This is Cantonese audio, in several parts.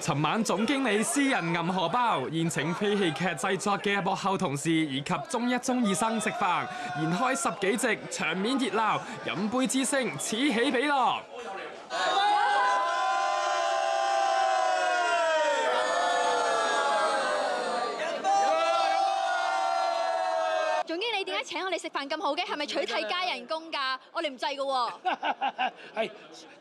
尋晚總經理私人銀荷包，宴請非戲劇製作嘅幕後同事以及中一中二生食飯，筵開10幾席，場面熱鬧，飲杯之聲此起彼落。總經理點解請我哋食飯咁好嘅？係咪取締加人工㗎？我哋唔制㗎喎。係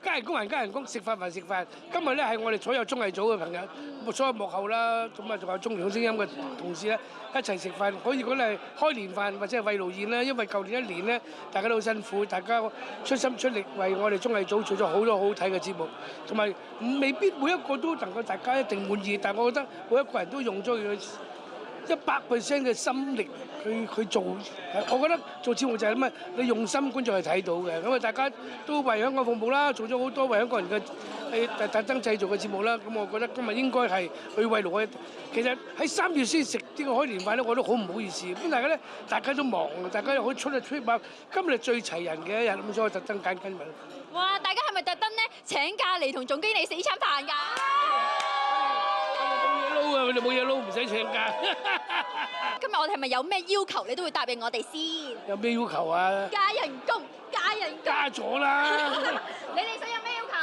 加人工還加人工，食飯還食飯。今日咧係我哋所有綜藝組嘅朋友，所有幕後啦，咁啊仲有中聯好聲音嘅同事咧一齊食飯。可以講係開年飯或者係慰勞宴啦。因為舊年一年咧大家都好辛苦，大家出心出力為我哋綜藝組做咗好多好睇嘅節目，同埋未必每一個都能夠大家一定滿意，但係我覺得每一個人都用咗佢100% 嘅心力去做，我覺得做節目就係咁啊！你用心，觀眾係睇到嘅。咁啊，大家都為香港服務啦，做咗好多為香港人嘅特登製造嘅節目啦。咁我覺得今日應該係去慰勞我。其實喺3月先食呢個開年飯咧，我都好唔好意思。咁大家咧，大家都忙，大家又可以出嚟 trip 啊。今日最齊人嘅一日，咁所以我特登揀今日。哇！大家係咪特登咧請假嚟同總經理食呢餐飯㗎？佢哋冇嘢撈，唔使請假。今日我哋係咪有咩要求，你都會答應我哋先？有咩要求啊？加人工，加人工。加咗啦！你哋想有咩要求？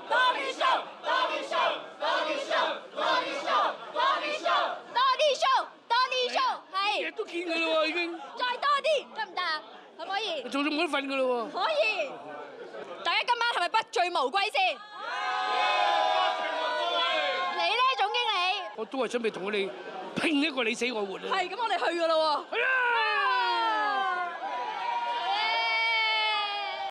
多啲 show， 多啲 show， 多啲 show， 多啲 show， 多啲 show， 多啲 show， 多啲 show， 係。日都見㗎啦喎，已經。再多啲得唔得啊？可唔可以？做到冇得瞓㗎啦喎。可以。大家今晚係咪不醉無歸先？你咧，總經理？我都係準備同佢哋拼一個你死我活啊！係，咁我哋去㗎啦喎。係啊！